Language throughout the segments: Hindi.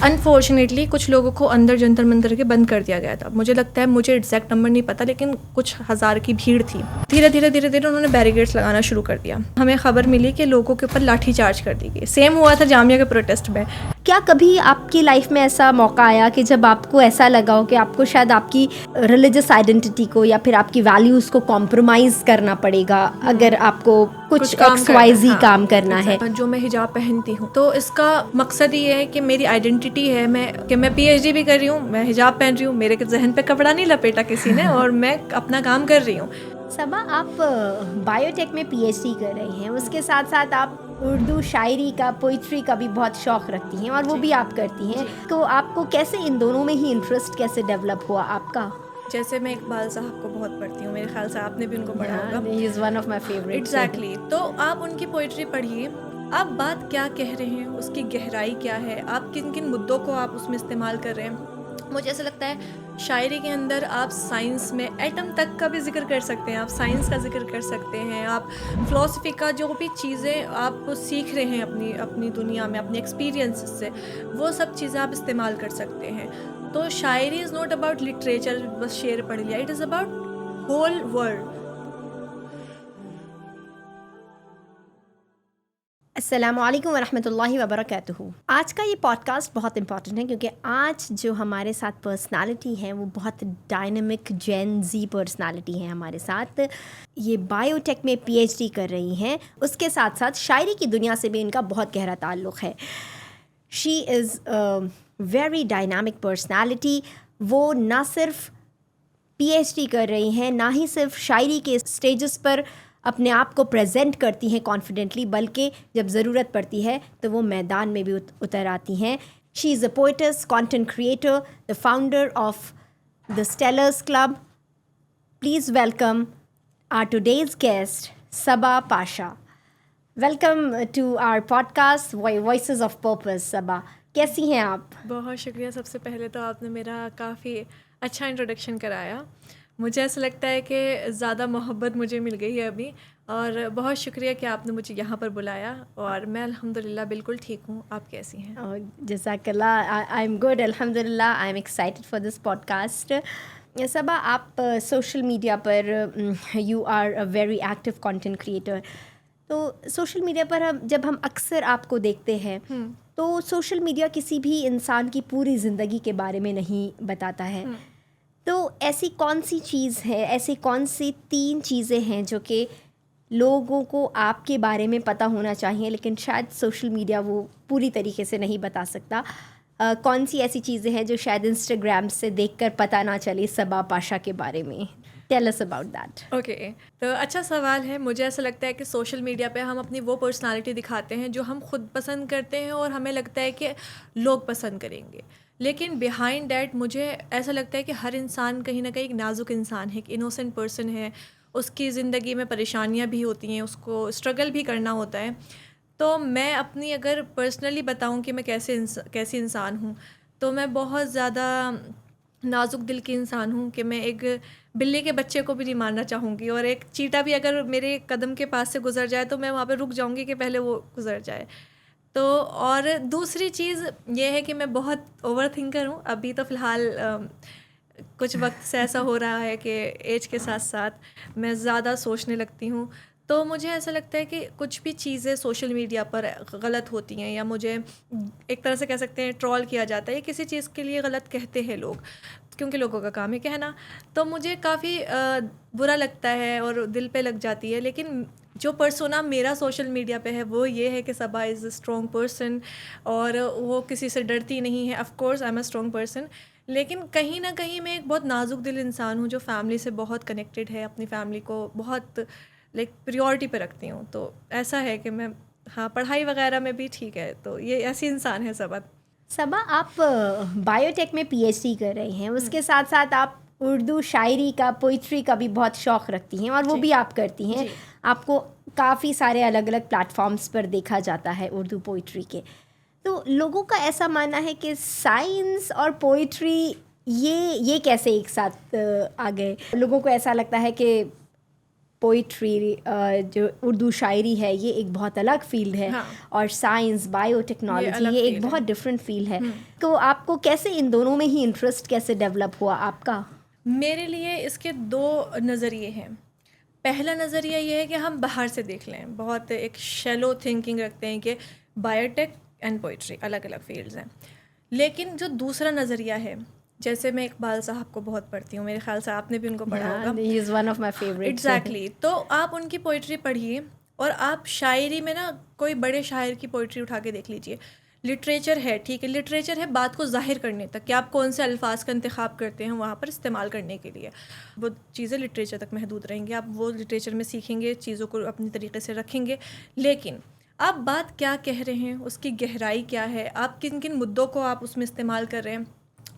अनफॉर्चुनेटली कुछ लोगों को अंदर जंतर मंतर के बंद कर दिया गया था। मुझे लगता है, मुझे एग्जैक्ट नंबर नहीं पता, लेकिन कुछ हज़ार की भीड़ थी। धीरे धीरे उन्होंने बैरिकेड्स लगाना शुरू कर दिया। हमें खबर मिली कि लोगों के ऊपर लाठी चार्ज कर दी गई। सेम हुआ था जामिया के प्रोटेस्ट में। क्या कभी आपकी लाइफ में ऐसा मौका आया कि जब आपको ऐसा लगा हो कि आपको शायद आपकी रिलीजियस आइडेंटिटी को या फिर आपकी वैल्यूज़ को कॉम्प्रोमाइज़ करना पड़ेगा अगर आपको कुछ XYZ काम करना है? जो मैं हिजाब पहनती हूँ, तो इसका मकसद ये है कि मेरी आइडेंटिटी है, मैं PhD भी कर रही हूँ, मैं हिजाब पहन रही हूँ, मेरे जहन पे कपड़ा नहीं लपेटा किसी ने और मैं अपना काम कर रही हूँ। सबा, आप बायोटेक में PhD कर रही हैं, उसके साथ साथ आप उर्दू शायरी का, पोइट्री का भी बहुत शौक़ रखती हैं और वो भी आप करती हैं। तो आपको कैसे इन दोनों में ही इंटरेस्ट कैसे डेवलप हुआ आपका? जैसे मैं इकबाल साहब को बहुत पढ़ती हूँ, मेरे ख्याल से आपने भी उनको पढ़ा होगा। He is one of my favourite. Exactly. तो आप उनकी पोइट्री पढ़िए, आप बात क्या कह रहे हैं, उसकी गहराई क्या है, आप किन किन मुद्दों को आप उसमें इस्तेमाल कर रहे हैं। मुझे ऐसा लगता है शायरी के अंदर आप साइंस में एटम तक का भी जिक्र कर सकते हैं, आप साइंस का जिक्र कर सकते हैं, आप फ़िलासफ़ी का जो भी चीज़ें आप सीख रहे हैं अपनी दुनिया में, अपने एक्सपीरियंस से, वो सब चीज़ें आप इस्तेमाल कर सकते हैं। तो shayari is not about literature, बस शेर पढ़ लिया, it is about whole world. अस्सलामु अलैकुम वरहमतुल्लाहि वबरकातुहू। आज का ये पॉडकास्ट बहुत इंपॉर्टेंट है क्योंकि आज जो हमारे साथ पर्सनालिटी है वो बहुत डायनामिक जेन ज़ी पर्सनालिटी है हमारे साथ। ये बायोटेक में PhD कर रही हैं, उसके साथ साथ शायरी की दुनिया से भी इनका बहुत गहरा ताल्लुक़ है। She is very dynamic personality. वो ना सिर्फ PhD कर रही हैं, ना ही सिर्फ शायरी के स्टेजेस पर अपने आप को प्रेजेंट करती हैं कॉन्फिडेंटली, बल्कि जब ज़रूरत पड़ती है तो वो मैदान में भी उतर आती हैं। She is a poets, content creator, the founder of the stellars club. Please welcome our today's guest Saba Pasha. Welcome to our podcast voices of purpose. Saba, कैसी हैं आप? बहुत शुक्रिया। सबसे पहले तो आपने मेरा काफ़ी अच्छा इंट्रोडक्शन कराया। मुझे ऐसा लगता है कि ज़्यादा मोहब्बत मुझे मिल गई है अभी, और बहुत शुक्रिया कि आपने मुझे यहाँ पर बुलाया। और मैं अल्हम्दुलिल्लाह बिल्कुल ठीक हूँ। आप कैसी हैं? जज़ाकल्लाह, आई एम गुड अल्हम्दुलिल्लाह। I am excited for this podcast. Saba, आप सोशल मीडिया पर you are a very active content creator. तो सोशल मीडिया पर जब हम अक्सर आपको देखते हैं तो सोशल मीडिया किसी भी इंसान की पूरी ज़िंदगी के बारे में नहीं बताता है। तो ऐसी कौन सी चीज़ है, ऐसी कौन सी 3 चीज़ें हैं जो कि लोगों को आपके बारे में पता होना चाहिए लेकिन शायद सोशल मीडिया वो पूरी तरीके से नहीं बता सकता? कौन सी ऐसी चीज़ें हैं जो शायद इंस्टाग्राम से देखकर पता ना चले सबा पाशा के बारे में? Tell us about that. Okay, तो अच्छा सवाल है। मुझे ऐसा लगता है कि सोशल मीडिया पे हम अपनी वो पर्सनालिटी दिखाते हैं जो हम खुद पसंद करते हैं और हमें लगता है कि लोग पसंद करेंगे, लेकिन बिहाइंड डैट मुझे ऐसा लगता है कि हर इंसान कहीं ना कहीं एक नाजुक इंसान है, एक इनोसेंट पर्सन है। उसकी ज़िंदगी में परेशानियां भी होती हैं, उसको स्ट्रगल भी करना होता है। तो मैं अपनी अगर पर्सनली बताऊं कि मैं कैसी इंसान हूं, तो मैं बहुत ज़्यादा नाजुक दिल की इंसान हूं कि मैं एक बिल्ली के बच्चे को भी नहीं मारना चाहूँगी, और एक चीटा भी अगर मेरे कदम के पास से गुजर जाए तो मैं वहाँ पे रुक जाऊँगी कि पहले वो गुजर जाए। तो और दूसरी चीज़ ये है कि मैं बहुत ओवर थिंकर हूँ। अभी तो फ़िलहाल कुछ वक्त से ऐसा हो रहा है कि एज के साथ साथ मैं ज़्यादा सोचने लगती हूँ। तो मुझे ऐसा लगता है कि कुछ भी चीज़ें सोशल मीडिया पर गलत होती हैं, या मुझे एक तरह से कह सकते हैं ट्रोल किया जाता है, किसी चीज़ के लिए गलत कहते हैं लोग, क्योंकि लोगों का काम है कहना। तो मुझे काफ़ी बुरा लगता है और दिल पे लग जाती है। लेकिन जो पर्सोना मेरा सोशल मीडिया पे है वो ये है कि सबा इज़ अ स्ट्रॉन्ग पर्सन, और वो किसी से डरती नहीं है। Of course I am a strong person, लेकिन कहीं ना कहीं मैं एक बहुत नाजुक दिल इंसान हूँ जो फैमिली से बहुत कनेक्टेड है, अपनी फैमिली को बहुत प्रायोरिटी पे रखती हूँ। तो ऐसा है कि मैं, हाँ, पढ़ाई वगैरह में भी ठीक है। तो ये ऐसी इंसान है सबा। सबा, आप बायोटेक में PhD कर रही हैं, उसके साथ साथ आप उर्दू शायरी का, पोइट्री का भी बहुत शौक़ रखती हैं और वो भी आप करती हैं। आपको काफ़ी सारे अलग अलग प्लेटफॉर्म्स पर देखा जाता है उर्दू पोइट्री के। तो लोगों का ऐसा मानना है कि साइंस और पोइट्री ये कैसे एक साथ आ गए? लोगों को ऐसा लगता है कि पोइट्री जो उर्दू शायरी है ये एक बहुत अलग फील्ड है, हाँ। और साइंस बायोटेक्नोलॉजी ये एक field बहुत डिफरेंट फील्ड है। तो आपको कैसे इन दोनों में ही इंटरेस्ट कैसे डेवलप हुआ आपका? मेरे लिए इसके 2 नज़रिए हैं। पहला नज़रिया ये है कि हम बाहर से देख लें, बहुत एक शैलो थिंकिंग रखते हैं कि बायोटेक एंड पोइट्री अलग अलग फील्ड्स हैं। लेकिन जो दूसरा नज़रिया है, जैसे मैं इकबाल साहब को बहुत पढ़ती हूँ, मेरे ख्याल से आपने भी उनको पढ़ा होगा। he is one of my favorites. Exactly तो आप उनकी पोइट्री पढ़िए और आप शायरी में ना कोई बड़े शायर की पोइट्री उठा के देख लीजिए। लिटरेचर है, ठीक है, लिटरेचर है बात को ज़ाहिर करने तक कि आप कौन से अल्फाज का इंतखाब करते हैं वहाँ पर इस्तेमाल करने के लिए, वो चीज़ें लिटरेचर तक महदूद रहेंगी। आप वो लिटरेचर में सीखेंगे, चीज़ों को अपनी तरीके से रखेंगे, लेकिन आप बात क्या कह रहे हैं, उसकी गहराई क्या है, आप किन किन मुद्दों को आप उसमें इस्तेमाल कर रहे हैं।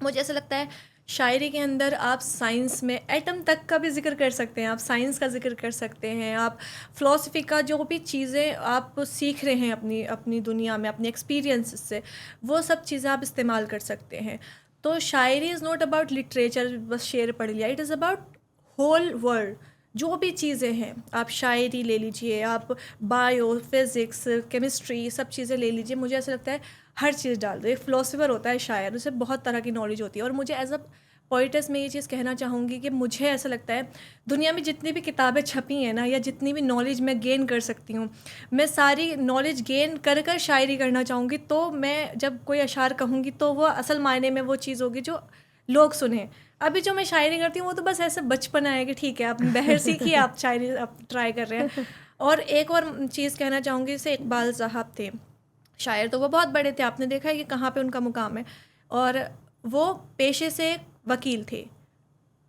मुझे ऐसा लगता है शायरी के अंदर आप साइंस में एटम तक का भी जिक्र कर सकते हैं, आप साइंस का जिक्र कर सकते हैं, आप फ़िलासफ़ी का जो भी चीज़ें आप सीख रहे हैं अपनी अपनी दुनिया में अपने एक्सपीरियंस से, वो सब चीज़ें आप इस्तेमाल कर सकते हैं। तो shayari is not about literature, बस शेर पढ़ लिया, it is about whole world. जो भी चीज़ें हैं, आप शायरी ले लीजिए, आप बायो, फिज़िक्स, केमिस्ट्री, सब चीज़ें ले लीजिए। मुझे ऐसा लगता है हर चीज़ डाल दो। एक फ़िलासफ़र होता है शायर, उसे बहुत तरह की नॉलेज होती है। और मुझे एज़ अ पोइटस में ये चीज़ कहना चाहूँगी कि मुझे ऐसा लगता है दुनिया में जितनी भी किताबें छपी हैं ना, या जितनी भी नॉलेज मैं गेन कर सकती हूँ, मैं सारी नॉलेज गेन कर कर शायरी करना चाहूँगी। तो मैं जब कोई अशार कहूँगी तो वो असल मायने में वो चीज़ होगी जो लोग सुने। अभी जो मैं शायरी करती हूँ वो तो बस ऐसे बचपना है कि ठीक है आप बहर सीखिए, आप शायरी आप ट्राई कर रहे हैं। और एक और चीज़ कहना चाहूँगी, जैसे इकबाल साहब थे शायर, तो वो बहुत बड़े थे, आपने देखा है कि कहाँ पे उनका मुकाम है, और वो पेशे से वकील थे।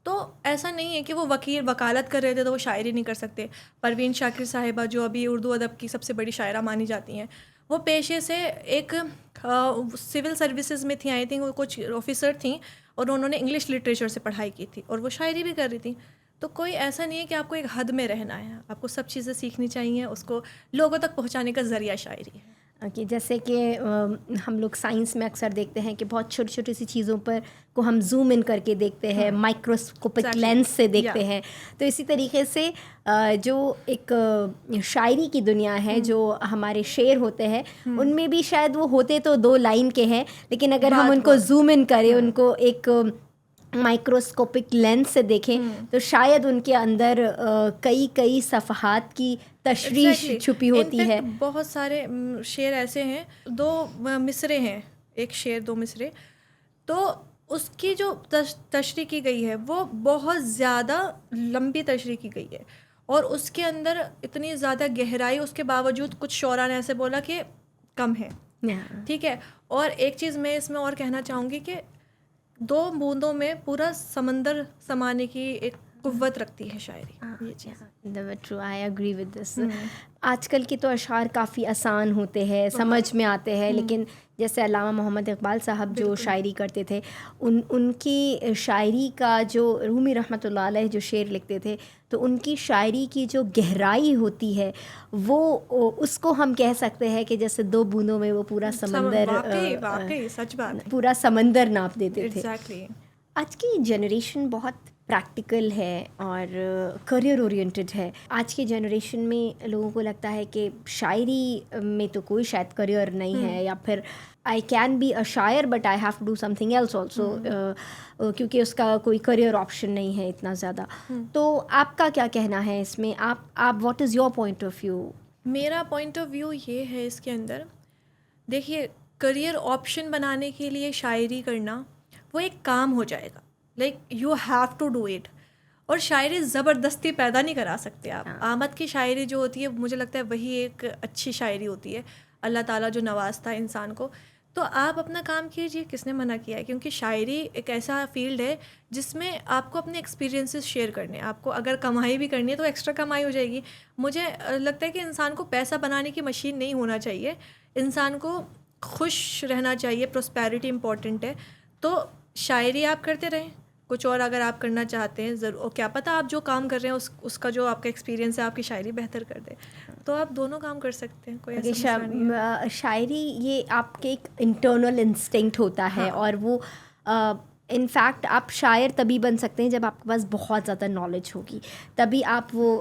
तो ऐसा नहीं है कि वो वकालत कर रहे थे तो वो शायरी नहीं कर सकते। परवीन शाकिर साहिबा जो अभी उर्दू अदब की सबसे बड़ी शायरा मानी जाती हैं, वो पेशे से एक सिविल सर्विसेज में थी, आई थिंक वो कुछ ऑफिसर थी, और उन्होंने इंग्लिश लिटरेचर से पढ़ाई की थी और वो शायरी भी कर रही थी। तो कोई ऐसा नहीं है कि आपको एक हद में रहना है, आपको सब चीज़ें सीखनी चाहिए, उसको लोगों तक पहुँचाने का ज़रिया शायरी है। कि जैसे कि हम लोग साइंस में अक्सर देखते हैं कि बहुत छोटी छोटी सी चीज़ों पर को हम जूम इन करके देखते हैं, माइक्रोस्कोपिक लेंस से देखते हैं। तो इसी तरीके से जो एक शायरी की दुनिया है, जो हमारे शेर होते हैं, उनमें भी शायद वो होते तो 2 लाइन के हैं, लेकिन अगर हम उनको जूम इन करें, उनको एक माइक्रोस्कोपिक लेंस से देखें, तो शायद उनके अंदर कई सफ़हात की तशरीह छुपी होती है। बहुत सारे शेर ऐसे हैं, 2 मिसरे हैं, एक शेर 2 मिसरे, तो उसकी जो तशरीह की गई है वो बहुत ज़्यादा लंबी तशरीह की गई है, और उसके अंदर इतनी ज़्यादा गहराई, उसके बावजूद कुछ शोरा ने ऐसे बोला कि कम है। ठीक है। और एक चीज़ मैं इसमें और कहना चाहूँगी कि 2 बूंदों में पूरा समंदर समाने की एक कुव्वत रखती है शायरी। ये चीज़ true, I agree with this. आजकल के तो अशार काफ़ी आसान होते हैं, समझ में आते हैं, लेकिन जैसे अल्लामा मोहम्मद इकबाल साहब जो शायरी करते थे, उनकी शायरी का जो रूमी रहमतुल्लाह अलैह जो शेर लिखते थे, तो उनकी शायरी की जो गहराई होती है वो उसको हम कह सकते हैं कि जैसे 2 बूंदों में वो पूरा समंदर, वाकई सच बात, पूरा समंदर नाप देते थे। एग्जैक्टली। आज की जनरेशन बहुत प्रैक्टिकल है और करियर ओरिएंटेड है। आज की जनरेशन में लोगों को लगता है कि शायरी में तो कोई शायद करियर नहीं है, या फिर I can be a shayar but I have to do something else also, क्योंकि उसका कोई करियर ऑप्शन नहीं है इतना ज़्यादा। तो आपका क्या कहना है इसमें? आप what is your point of view? मेरा पॉइंट ऑफ व्यू ये है इसके अंदर, देखिए करियर ऑप्शन बनाने के लिए शायरी करना वो एक काम हो जाएगा, like you have to do it. और शायरी ज़बरदस्ती पैदा नहीं करा सकते आप। आमद की शायरी जो होती है, मुझे लगता है वही एक अच्छी शायरी होती है, अल्लाह ताला जो नवाजता है इंसान को। तो आप अपना काम कीजिए, किसने मना किया है? क्योंकि शायरी एक ऐसा फील्ड है जिसमें आपको अपने एक्सपीरियंसेस शेयर करने हैं। आपको अगर कमाई भी करनी है तो एक्स्ट्रा कमाई हो जाएगी। मुझे लगता है कि इंसान को पैसा बनाने की मशीन नहीं होना चाहिए, इंसान को खुश रहना चाहिए, प्रोस्पेरिटी इम्पॉर्टेंट है। तो शायरी आप करते रहें, कुछ और अगर आप करना चाहते हैं ज़रूर, क्या पता आप जो काम कर रहे हैं उसका जो आपका एक्सपीरियंस है आपकी शायरी बेहतर कर दे, तो आप दोनों काम कर सकते हैं, कोई ऐसा मसला नहीं है। शायरी ये आपके एक इंटरनल इंस्टिंक्ट होता है, और वो इनफैक्ट आप शायर तभी बन सकते हैं जब आपके पास बहुत ज़्यादा नॉलेज होगी, तभी आप वो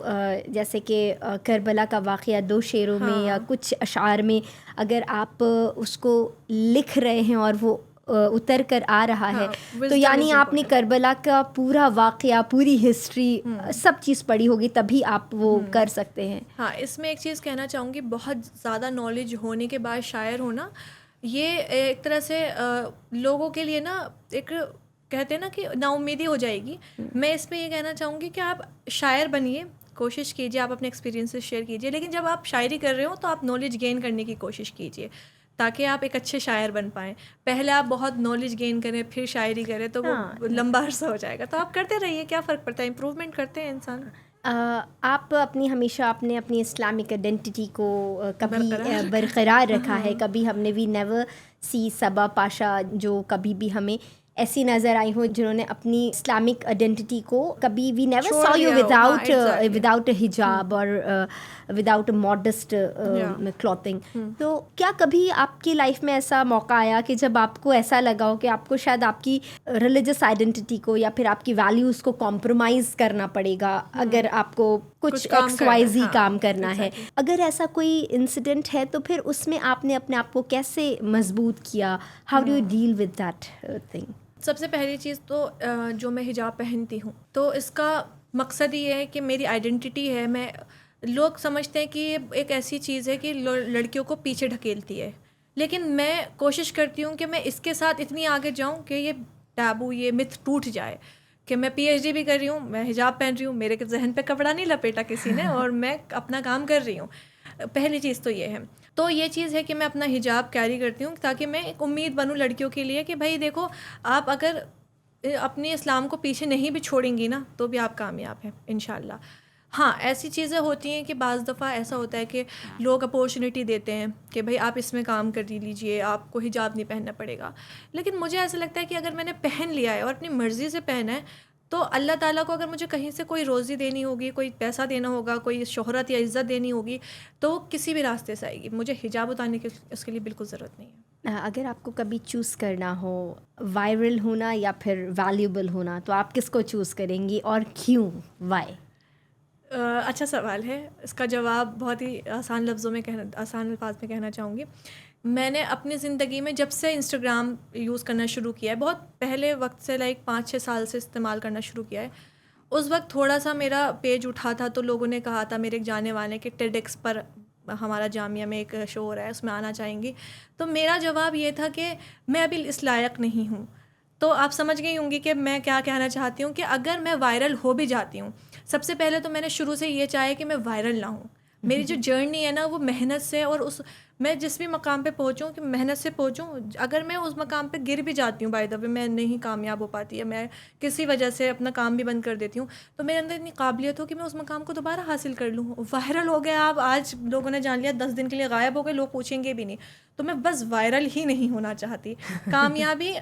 जैसे कि करबला का वाक़या 2 शेरों में या कुछ अशार में अगर आप उसको लिख रहे हैं और वो उतर कर आ रहा है, तो यानी आपने करबला का पूरा वाक़या, पूरी हिस्ट्री, सब चीज़ पढ़ी होगी, तभी आप वो कर सकते हैं। हाँ, इसमें एक चीज़ कहना चाहूँगी, बहुत ज़्यादा नॉलेज होने के बाद शायर होना, ये एक तरह से लोगों के लिए ना एक कहते हैं ना कि नाउम्मीदी हो जाएगी। मैं इसमें ये कहना चाहूँगी कि आप शायर बनिए, कोशिश कीजिए, आप अपने एक्सपीरियंसेस शेयर कीजिए, लेकिन जब आप शायरी कर रहे हो तो आप नॉलेज गेन करने की कोशिश कीजिए ताकि आप एक अच्छे शायर बन पाएँ। पहले आप बहुत नॉलेज गेन करें फिर शायरी करें तो वो लंबा अरसा हो जाएगा। तो आप करते रहिए, क्या फ़र्क पड़ता है, इम्प्रूवमेंट करते हैं इंसान। आप हमेशा आपने अपनी इस्लामिक आइडेंटिटी को कभी बरकरार रखा है। कभी हमने वी नेवर सी सबा पाशा जो कभी भी हमें ऐसी नज़र आई हो जिन्होंने अपनी इस्लामिक आइडेंटिटी को कभी we never saw you without a hijab और विदाउट अ मॉडेस्ट क्लॉथिंग। तो क्या कभी आपकी लाइफ में ऐसा मौका आया कि जब आपको ऐसा लगा हो कि आपको शायद आपकी रिलीजियस आइडेंटिटी को या फिर आपकी वैल्यूज़ को कॉम्प्रोमाइज़ करना पड़ेगा अगर आपको कुछ XYZ काम करना है? अगर ऐसा कोई इंसिडेंट है तो फिर उसमें आपने अपने आप को कैसे मजबूत किया? How do you deal with that thing? सबसे पहली चीज़ तो जो मैं हिजाब पहनती हूँ तो इसका मकसद ये है कि मेरी आइडेंटिटी है। मैं लोग समझते हैं कि ये एक ऐसी चीज़ है कि लड़कियों को पीछे ढकेलती है, लेकिन मैं कोशिश करती हूँ कि मैं इसके साथ इतनी आगे जाऊँ कि ये टैबू, ये मिथ टूट जाए कि मैं PhD भी कर रही हूँ, मैं हिजाब पहन रही हूँ, मेरे जहन पे कपड़ा नहीं लपेटा किसी ने और मैं अपना काम कर रही हूँ। पहली चीज़ तो ये है। तो ये चीज़ है कि मैं अपना हिजाब कैरी करती हूँ ताकि मैं एक उम्मीद बनूँ लड़कियों के लिए कि भाई देखो, आप अगर अपने इस्लाम को पीछे नहीं भी छोड़ेंगी ना तो भी आप कामयाब हैं इंशाल्लाह। हाँ, ऐसी चीज़ें होती हैं कि बाज़ दफ़ा ऐसा होता है कि लोग अपॉर्चुनिटी देते हैं कि भाई आप इसमें काम कर लीजिए, आपको हिजाब नहीं पहनना पड़ेगा। लेकिन मुझे ऐसा लगता है कि अगर मैंने पहन लिया है और अपनी मर्ज़ी से पहना है तो अल्लाह ताला को अगर मुझे कहीं से कोई रोज़ी देनी होगी, कोई पैसा देना होगा, कोई शोहरत या इज़्ज़त देनी होगी तो किसी भी रास्ते से आएगी। मुझे हिजाब उतारने की उसके लिए बिल्कुल ज़रूरत नहीं है। अगर आपको कभी चूज़ करना हो वायरल होना या फिर वैल्यूबल होना तो आप किसको चूज़ करेंगी और क्यों, वाई? अच्छा सवाल है। इसका जवाब बहुत ही आसान अल्फाज में कहना चाहूँगी। मैंने अपनी ज़िंदगी में जब से इंस्टाग्राम यूज़ करना शुरू किया है, बहुत पहले वक्त से, लाइक 5-6 साल से इस्तेमाल करना शुरू किया है। उस वक्त थोड़ा सा मेरा पेज उठा था तो लोगों ने कहा था, मेरे एक जाने वाले, कि TEDx पर हमारा जामिया में एक शो हो रहा है, उसमें आना चाहेंगी। तो मेरा जवाब ये था कि मैं अभी इस लायक नहीं हूँ। तो आप समझ गई होंगी कि मैं क्या कहना चाहती हूँ कि अगर मैं वायरल हो भी जाती हूँ, सबसे पहले तो मैंने शुरू से ये चाहे कि मैं वायरल ना हूँ। मेरी जो जर्नी है ना वो मेहनत से, और उस मैं जिस भी मकाम पे पहुँचूँ कि मेहनत से पहुँचूँ। अगर मैं उस मकाम पे गिर भी जाती हूँ, बाय द वे मैं नहीं कामयाब हो पाती है, मैं किसी वजह से अपना काम भी बंद कर देती हूँ, तो मेरे अंदर इतनी काबिलियत हो कि मैं उस मकाम को दोबारा हासिल कर लूँ। वायरल हो गया, आप आज लोगों ने जान लिया, 10 दिन के लिए गायब हो गए, लोग पूछेंगे भी नहीं। तो मैं बस वायरल ही नहीं होना चाहती। कामयाबी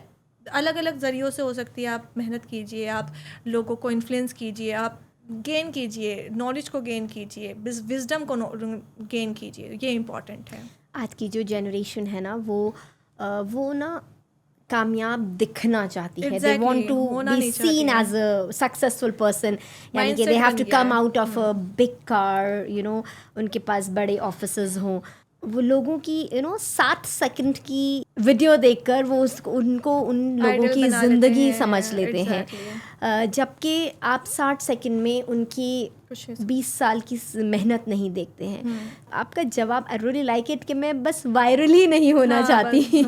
अलग अलग ज़रियों से हो सकती है। आप मेहनत कीजिए, आप लोगों को इन्फ्लुएंस कीजिए, आप गेन कीजिए, नॉलेज को गेन कीजिए, विजडम को गेन कीजिए, ये इम्पॉर्टेंट है। आज की जो जनरेशन है ना वो ना कामयाब दिखना चाहती है। They want to be seen as a successful person, यानी कि they have to come out of a big car, you know, उनके पास बड़े ऑफिसेज हों। वो लोगों की 7 सेकंड की वीडियो देखकर वो उनको उन लोगों की ज़िंदगी समझ लेते हैं, जबकि आप 60 सेकंड में उनकी 20 साल की मेहनत नहीं देखते हैं। आपका जवाब आई रियली लाइक इट कि मैं बस वायरल ही नहीं होना चाहती।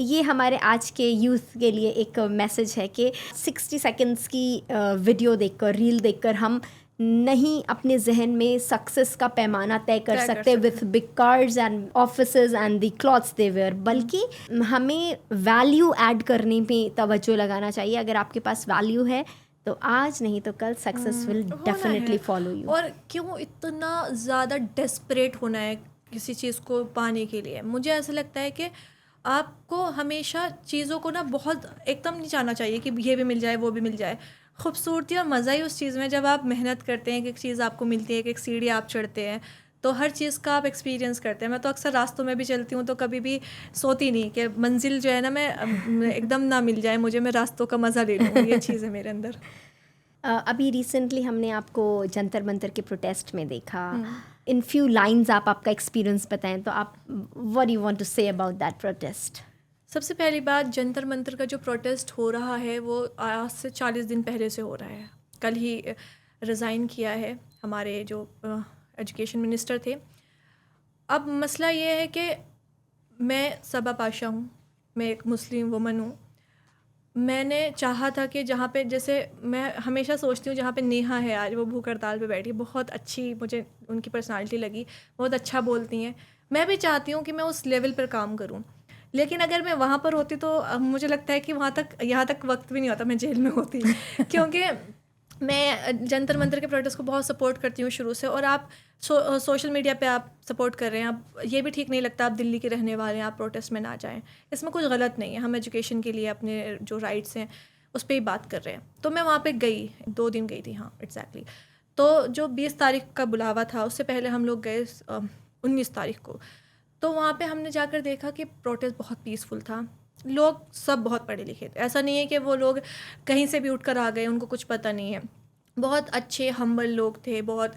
ये हमारे आज के यूथ के लिए एक मैसेज है कि 60 सेकंड्स की वीडियो देखकर, रील देखकर हम नहीं अपने जहन में सक्सेस का पैमाना तय कर सकते with big cars and offices and the clothes they wear, बल्कि हमें वैल्यू ऐड करने पे तवज्जो लगाना चाहिए। अगर आपके पास वैल्यू है तो आज नहीं तो कल success will definitely follow you. और क्यों इतना ज़्यादा डेस्परेट होना है किसी चीज़ को पाने के लिए? मुझे ऐसा लगता है कि आपको हमेशा चीज़ों को ना बहुत एकदम नहीं चाहना चाहिए कि ये भी मिल जाए, वो भी मिल जाए। खूबसूरती और मज़ा ही उस चीज़ में जब आप मेहनत करते हैं कि एक चीज़ आपको मिलती है, कि एक सीढ़ी आप चढ़ते हैं, तो हर चीज़ का आप एक्सपीरियंस करते हैं। मैं तो अक्सर रास्तों में भी चलती हूँ तो कभी भी सोती नहीं कि मंजिल जो है ना मैं एकदम ना मिल जाए मुझे, मैं रास्तों का मज़ा ले लूँ, ये चीज़ है मेरे अंदर। अभी रिसेंटली हमने आपको जंतर मंतर के प्रोटेस्ट में देखा। हम्म। इन फ्यू लाइंस आप आपका एक्सपीरियंस बताएं तो आप what you want to say about that protest. सबसे पहली बात, जंतर मंतर का जो प्रोटेस्ट हो रहा है वो आज से 40 दिन पहले से हो रहा है। कल ही रिज़ाइन किया है हमारे जो एजुकेशन मिनिस्टर थे। अब मसला ये है कि मैं सबा पाशा हूँ, मैं एक मुस्लिम वुमन हूँ। मैंने चाहा था कि जहाँ पे, जैसे मैं हमेशा सोचती हूँ जहाँ पे नेहा है आज, वो भूख हड़ताल पे बैठी, बहुत अच्छी मुझे उनकी पर्सनालिटी लगी, बहुत अच्छा बोलती हैं। मैं भी चाहती हूँ कि मैं उस लेवल पर काम करूँ, लेकिन अगर मैं वहाँ पर होती तो मुझे लगता है कि वहाँ तक, यहाँ तक वक्त भी नहीं होता, मैं जेल में होती। क्योंकि मैं जंतर मंतर के प्रोटेस्ट को बहुत सपोर्ट करती हूँ शुरू से। और आप सोशल मीडिया पे आप सपोर्ट कर रहे हैं, आप ये भी ठीक नहीं लगता आप दिल्ली के रहने वाले हैं, आप प्रोटेस्ट में ना जाएं, इसमें कुछ गलत नहीं है। हम एजुकेशन के लिए अपने जो राइट्स हैं उस पर ही बात कर रहे हैं। तो मैं वहाँ पे गई, 2 दिन गई थी, हाँ एग्जैक्टली। तो जो 20 तारीख का बुलावा था उससे पहले हम लोग गए 19 तारीख को। तो वहाँ पे हमने जाकर देखा कि प्रोटेस्ट बहुत पीसफुल था, लोग सब बहुत पढ़े लिखे थे, ऐसा नहीं है कि वो लोग कहीं से भी उठकर आ गए, उनको कुछ पता नहीं है। बहुत अच्छे हम्बल लोग थे, बहुत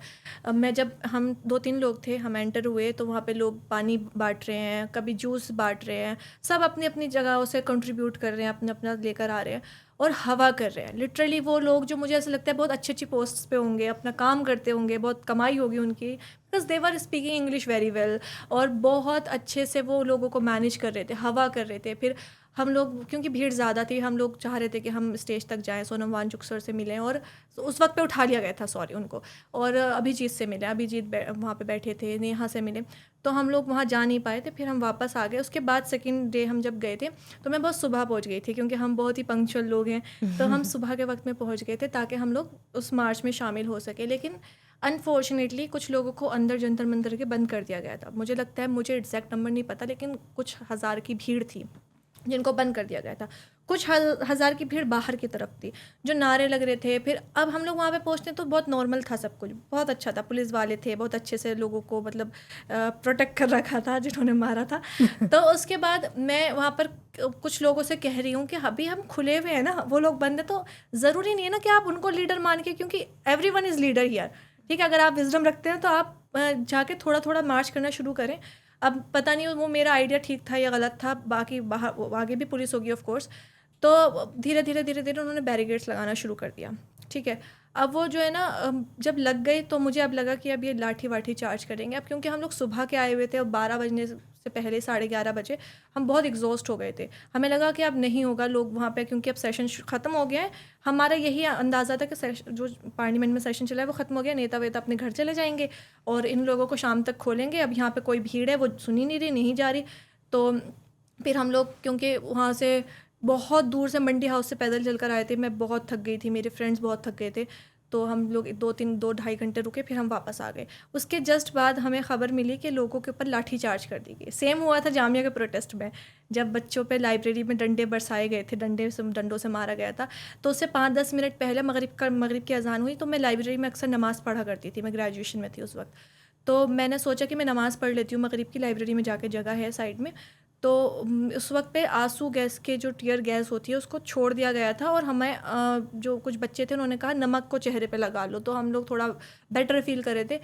मैं जब हम 2-3 लोग थे, हम एंटर हुए तो वहाँ पे लोग पानी बांट रहे हैं, कभी जूस बांट रहे हैं, सब अपनी अपनी जगहों से कंट्रीब्यूट कर रहे हैं, अपना अपना लेकर आ रहे हैं और हवा कर रहे हैं। लिटरली वो लोग जो मुझे ऐसा लगता है बहुत अच्छी अच्छी पोस्ट्स पे होंगे, अपना काम करते होंगे, बहुत कमाई होगी उनकी, because they were speaking English very well, और बहुत अच्छे से वो लोगों को मैनेज कर रहे थे, हवा कर रहे थे। फिर हम लोग, क्योंकि भीड़ ज़्यादा थी, हम लोग चाह रहे थे कि हम स्टेज तक जाएं, सोनम वांगचुक सर से मिलें, और उस वक्त पे उठा लिया गया था, सॉरी उनको, और अभिजीत से मिले, अभिजीत वहाँ पे बैठे थे, नेहा से मिले, तो हम लोग वहाँ जा नहीं पाए थे। फिर हम वापस आ गए। उसके बाद सेकंड डे हम जब गए थे तो मैं बहुत सुबह पहुँच गई थी, क्योंकि हम बहुत ही पंक्चुअल लोग हैं, तो हम सुबह के वक्त में पहुँच गए थे ताकि हम लोग उस मार्च में शामिल हो सके। लेकिन अनफॉर्चुनेटली कुछ लोगों को अंदर जंतर मंतर के बंद कर दिया गया था। मुझे लगता है, मुझे एग्जैक्ट नंबर नहीं पता, लेकिन कुछ हज़ार की भीड़ थी जिनको बंद कर दिया गया था। कुछ हज़ार की भीड़ बाहर की तरफ थी जो नारे लग रहे थे। फिर अब हम लोग वहाँ पे पहुँचते तो बहुत नॉर्मल था, सब कुछ बहुत अच्छा था, पुलिस वाले थे, बहुत अच्छे से लोगों को मतलब प्रोटेक्ट कर रखा था जिन्होंने मारा था। तो उसके बाद मैं वहाँ पर कुछ लोगों से कह रही हूँ कि अभी हम खुले हुए हैं ना, वो लोग बंद है, तो ज़रूरी नहीं है ना कि आप उनको लीडर मान के, क्योंकि एवरीवन इज़ लीडर हियर, ठीक है। अगर आप विजडम रखते हैं तो आप जाके थोड़ा थोड़ा मार्च करना शुरू करें। अब पता नहीं वो मेरा आइडिया ठीक था या गलत था, बाकी बाहर आगे भी पुलिस होगी ऑफ कोर्स। तो धीरे धीरे धीरे धीरे उन्होंने बैरिकेड्स लगाना शुरू कर दिया, ठीक है। अब वो जो है ना, जब लग गई तो मुझे अब लगा कि अब ये लाठी वाठी चार्ज करेंगे। अब क्योंकि हम लोग सुबह के आए हुए थे और 12 बजने से पहले 11:30 बजे हम बहुत एग्जॉस्ट हो गए थे। हमें लगा कि अब नहीं होगा, लोग वहाँ पे, क्योंकि अब सेशन ख़त्म हो गया है। हमारा यही अंदाज़ा था कि जो पार्लियामेंट में सेशन चला है वो ख़त्म हो गया, नेता वेता अपने घर चले जाएंगे और इन लोगों को शाम तक खोलेंगे। अब यहाँ पे कोई भीड़ है वो सुनी नहीं रही, नहीं जा रही। तो फिर हम लोग, क्योंकि वहाँ से बहुत दूर से मंडी हाउस से पैदल चल कर आए थे, मैं बहुत थक गई थी, मेरे फ्रेंड्स बहुत थक गए थे, तो हम लोग 2-2.5 घंटे रुके, फिर हम वापस आ गए। उसके जस्ट बाद हमें ख़बर मिली कि लोगों के ऊपर लाठी चार्ज कर दी गई। सेम हुआ था जामिया के प्रोटेस्ट में, जब बच्चों पे लाइब्रेरी में डंडे बरसाए गए थे, डंडों से मारा गया था। तो उससे 5-10 मिनट पहले मगरिब की अजान हुई, तो मैं लाइब्रेरी में अक्सर नमाज़ पढ़ा करती थी, मैं ग्रेजुएशन में थी उस वक्त। तो मैंने सोचा कि मैं नमाज़ पढ़ लेती हूँ, मगरिब की लाइब्रेरी में जाके जगह है साइड में। तो उस वक्त पे आंसू गैस के, जो टीयर गैस होती है, उसको छोड़ दिया गया था, और हमें जो कुछ बच्चे थे उन्होंने कहा नमक को चेहरे पे लगा लो, तो हम लोग थोड़ा बेटर फील कर रहे थे।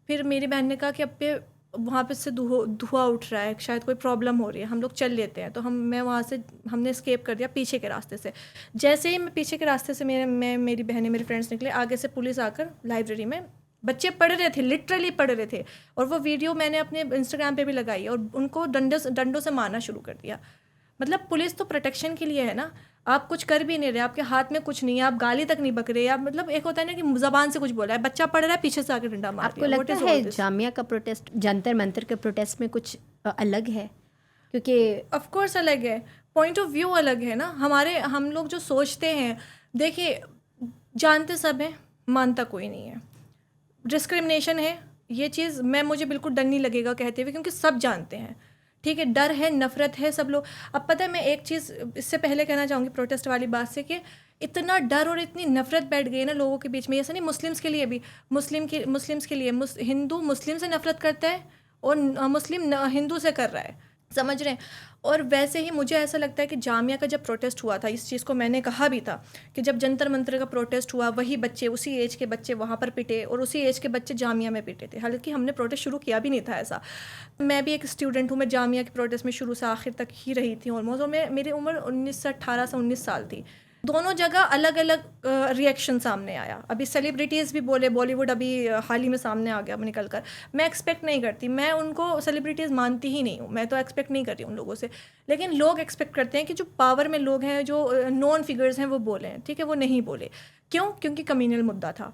फिर मेरी बहन ने कहा कि अब पे वहाँ पे से धुआं उठ रहा है, शायद कोई प्रॉब्लम हो रही है, हम लोग चल लेते हैं। तो मैं वहाँ से, हमने एस्केप कर दिया पीछे के रास्ते से। जैसे ही मैं पीछे के रास्ते से मेरी बहनें, मेरे फ्रेंड्स निकले, आगे से पुलिस आकर लाइब्रेरी में, बच्चे पढ़ रहे थे, लिटरली पढ़ रहे थे, और वो वीडियो मैंने अपने इंस्टाग्राम पे भी लगाई, और उनको डंडों से मारना शुरू कर दिया। मतलब पुलिस तो प्रोटेक्शन के लिए है ना, आप कुछ कर भी नहीं रहे, आपके हाथ में कुछ नहीं है, आप गाली तक नहीं बक रहे, आप मतलब एक होता है ना कि ज़बान से कुछ बोला है, बच्चा पढ़ रहा है, पीछे से आके डंडा मार आपको लगता है जामिया का प्रोटेस्ट जंतर मंतर के प्रोटेस्ट में कुछ अलग है? क्योंकि ऑफ कोर्स अलग है, पॉइंट ऑफ व्यू अलग है ना। हम लोग जो सोचते हैं, देखिए जानते सब हैं, मानता कोई नहीं है, डिस्क्रिमिनेशन है, ये चीज़ मुझे बिल्कुल डर नहीं लगेगा कहते हुए, क्योंकि सब जानते हैं, ठीक है, डर है, नफ़रत है सब लोग। अब पता है, मैं एक चीज़ इससे पहले कहना चाहूँगी प्रोटेस्ट वाली बात से, कि इतना डर और इतनी नफ़रत बैठ गई है ना लोगों के बीच में। ऐसा नहीं, मुस्लिम्स के लिए भी, मुस्लिम्स के लिए हिंदू मुस्लिम से नफ़रत करता है और मुस्लिम हिंदू से कर रहा है, समझ रहे हैं। और वैसे ही मुझे ऐसा लगता है कि जामिया का जब प्रोटेस्ट हुआ था, इस चीज़ को मैंने कहा भी था कि जब जंतर मंतर का प्रोटेस्ट हुआ, वही बच्चे, उसी एज के बच्चे वहाँ पर पिटे और उसी एज के बच्चे जामिया में पिटे थे। हालांकि हमने प्रोटेस्ट शुरू किया भी नहीं था ऐसा। मैं भी एक स्टूडेंट हूँ, मैं जामिया के प्रोटेस्ट में शुरू से आखिर तक ही रही थी ऑलमोस्ट, और मेरी उम्र 18 से 19 साल थी। दोनों जगह अलग अलग रिएक्शन सामने आया। अभी सेलिब्रिटीज़ भी बोले, बॉलीवुड अभी हाल ही में सामने आ गया निकल कर। मैं एक्सपेक्ट नहीं करती, मैं उनको सेलिब्रिटीज़ मानती ही नहीं हूँ, मैं तो एक्सपेक्ट नहीं कर रही उन लोगों से। लेकिन लोग एक्सपेक्ट करते हैं कि जो पावर में लोग हैं, जो नॉन फिगर्स हैं, वो बोलें। ठीक है, वो नहीं बोले। क्यों? क्योंकि कम्युनल मुद्दा था।